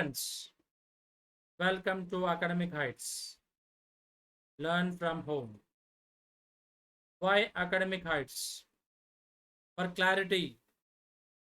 students, welcome to Academic Heights. Learn from home. Why Academic Heights? For clarity,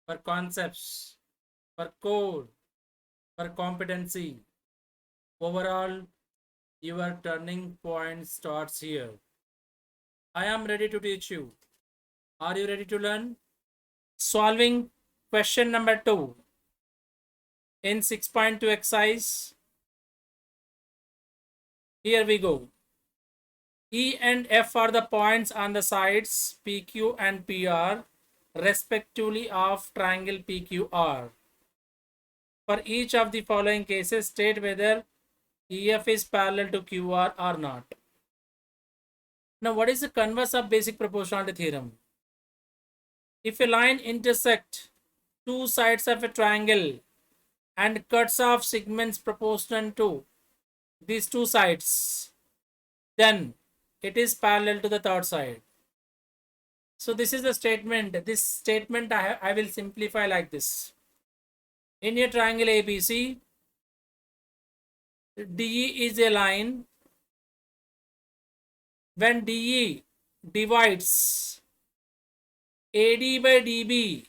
for concepts, for code, for competency. Overall, your turning point starts here. I am ready to teach you. Are you ready to learn? Solving question number 2 in 6.2 exercise. Here we go. E and F are the points on the sides PQ and PR respectively of triangle PQR. For each of the following cases, state whether EF is parallel to QR or not. Now, what is the converse of basic proportionality theorem? If a line intersects two sides of a triangle and cuts off segments proportional to these two sides, then it is parallel to the third side. So this is the statement. This statement I will simplify like this. In a triangle ABC, DE is a line. When DE divides AD by DB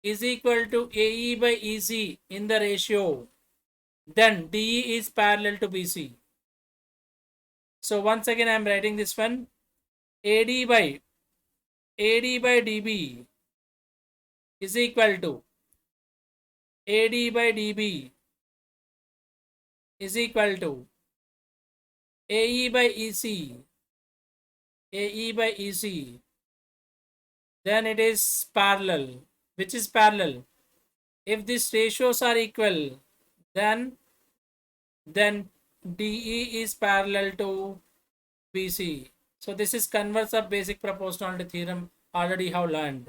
is equal to AE by EC in the ratio, then DE is parallel to BC. So once again I am writing this one. AD by DB is equal to AD by DB is equal to AE by EC. AE by EC. Then it is parallel. Which is parallel? If these ratios are equal, then DE is parallel to BC. So this is converse of basic proportionality theorem, already have learned.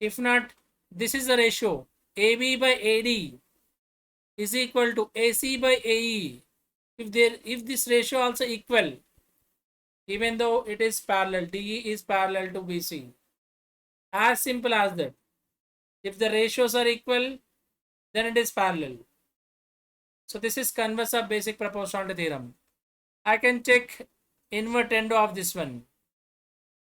If not, this is the ratio. AB by AD is equal to AC by AE. If this ratio also equal, even though it is parallel, DE is parallel to BC. As simple as that. If the ratios are equal, then it is parallel. So this is converse of basic proportionality theorem. I can check invertendo of this one.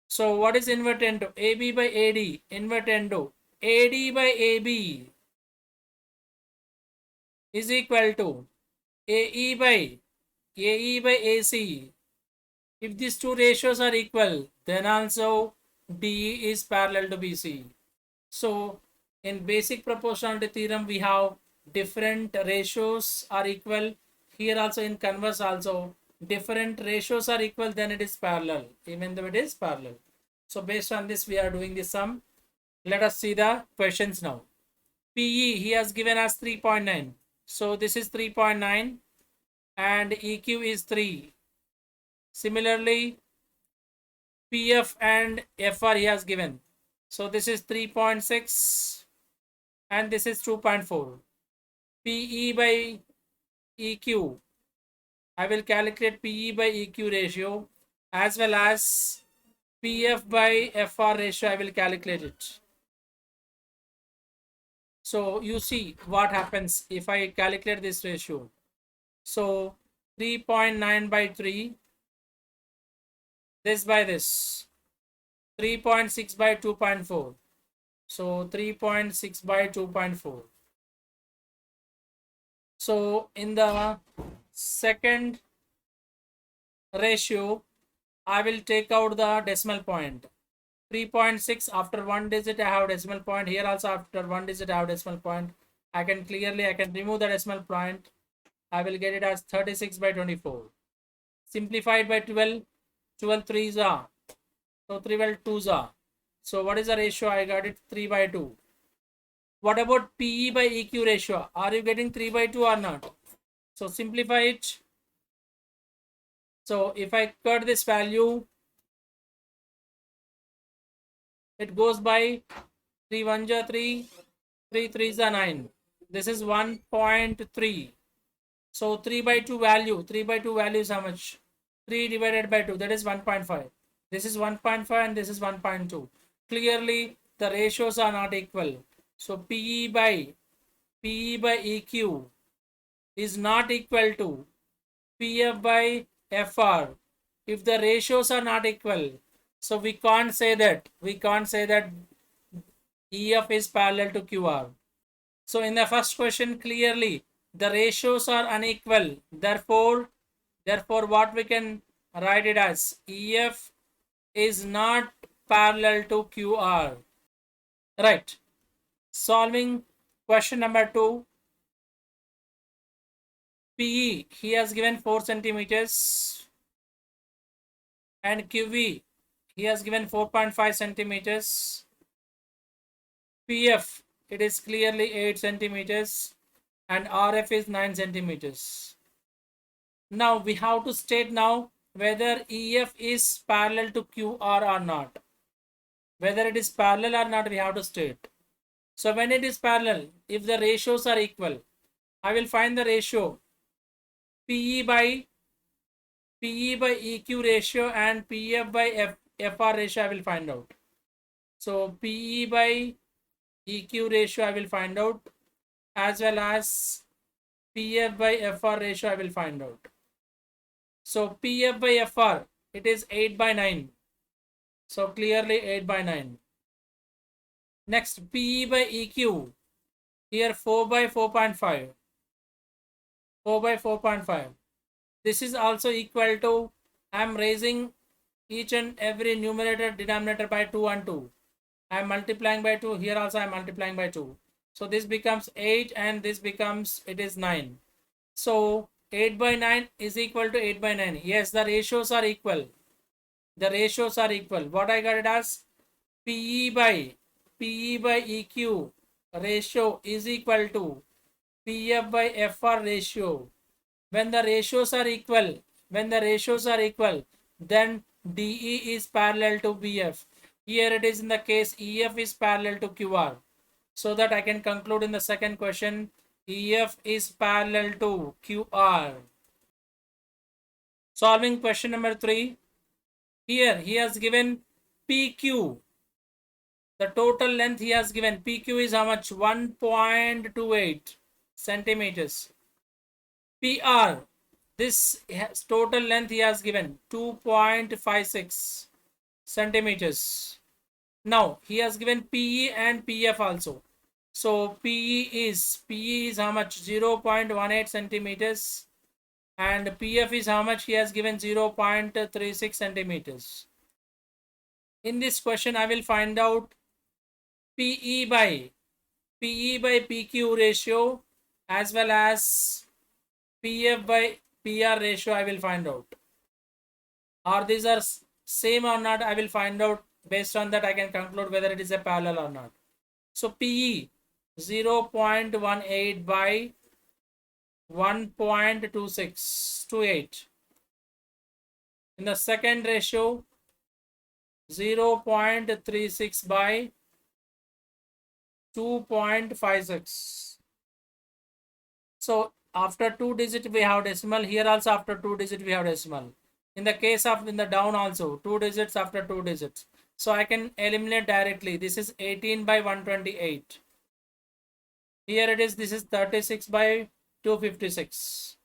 So what is invertendo? AB by AD, invertendo. AD by AB is equal to AE by AC. If these two ratios are equal, then also DE is parallel to BC. So in basic proportionality theorem, we have different ratios are equal. Here also in converse also, different ratios are equal, then it is parallel, even though it is parallel. So based on this, we are doing the sum. Let us see the questions now. PE, he has given us 3.9. So this is 3.9 and EQ is 3. Similarly, PF and FR he has given. So this is 3.6 and this is 2.4. PE by EQ. I will calculate PE by EQ ratio as well as PF by FR ratio. I will calculate it. So you see what happens if I calculate this ratio. So 3.9 by 3. This by this. 3.6 by 2.4. So 3.6 by 2.4. So in the second ratio, I will take out the decimal point. 3.6 after one digit I have decimal point. Here also after one digit I have decimal point. I can remove the decimal point. I will get it as 36 by 24. Simplified by 12. 12 3s are. So 3 well 2s are. So what is the ratio? I got it 3 by 2. What about PE by EQ ratio? Are you getting 3 by 2 or not? So simplify it. So if I cut this value, it goes by 3 1s are 3, 3 3s are 9. This is 1.3. So 3 by 2 value. 3 by 2 value is how much? 3 divided by 2, that is 1.5. This is 1.5 and this is 1.2. Clearly, the ratios are not equal. So PE by EQ is not equal to PF by FR, if the ratios are not equal, so we can't say that EF is parallel to QR. So in the first question, clearly the ratios are unequal. Therefore what we can write it as EF is not parallel to QR. Right. Solving question number 2. PE, he has given 4 centimeters, and QV, he has given 4.5 centimeters. PF, it is clearly 8 centimeters, and RF is 9 centimeters. Now we have to state now whether EF is parallel to QR or not. Whether it is parallel or not, we have to state. So when it is parallel, if the ratios are equal, I will find the ratio PE by EQ ratio and PF by FR ratio I will find out. So PE by EQ ratio I will find out, as well as PF by FR ratio I will find out. So PF by FR, it is 8 by 9. So clearly 8 by 9. Next, PE by EQ, here 4 by 4.5. 4 by 4.5. This is also equal to, I am raising each and every numerator denominator by 2 and 2. I am multiplying by 2. Here also I am multiplying by 2. So this becomes 8 and this becomes, it is 9. So 8 by 9 is equal to 8 by 9. Yes, the ratios are equal. The ratios are equal. What I got it as PE by EQ ratio is equal to PF by FR ratio. When the ratios are equal, then DE is parallel to BF. Here it is in the case EF is parallel to QR. So that I can conclude in the second question, EF is parallel to QR. Solving question number 3. Here he has given PQ. The total length he has given, PQ is how much? 1.28 centimeters. PR, this total length he has given 2.56 centimeters. Now he has given PE and PF also. So PE is how much? 0.18 centimeters, and PF is how much? He has given 0.36 centimeters. In this question I will find out PE by PQ ratio, as well as PF by PR ratio I will find out. Or these are same or not, I will find out. Based on that I can conclude whether it is a parallel or not. So PE 0.18 by 1.2628. In the second ratio 0.36 by 2.56. So after 2 digit we have decimal. Here also after 2 digit we have decimal. In the case of in the down also 2 digits after 2 digits. So I can eliminate directly. This is 18 by 128. Here it is. This is 36 by 256.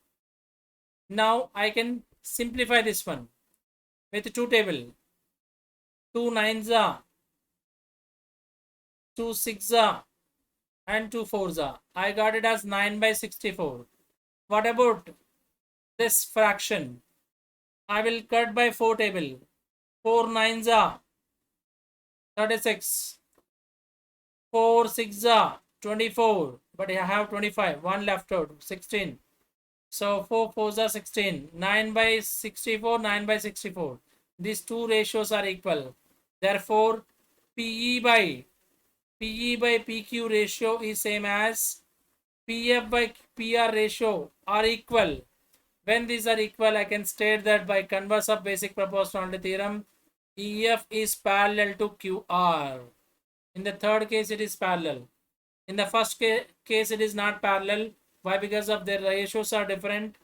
Now I can simplify this one with 2 table. 2 nines are, 2 6 are, and 2 4s are. I got it as 9 by 64. What about this fraction? I will cut by 4 table. 4 nines are 36. 4 6 are 24. But I have 25. 1 left out. 16. So 4 4s are 16. 9 by 64. 9 by 64. These two ratios are equal. Therefore, PE by PQ ratio is same as PF by PR ratio are equal. When these are equal, I can state that by converse of basic proportionality theorem, EF is parallel to QR. In the third case, it is parallel. In the first case, it is not parallel. Why? Because of their ratios are different.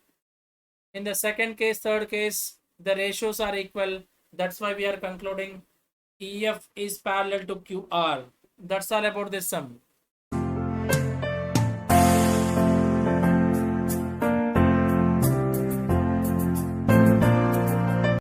In the second case, third case, the ratios are equal. That's why we are concluding EF is parallel to QR. That's all about this sum.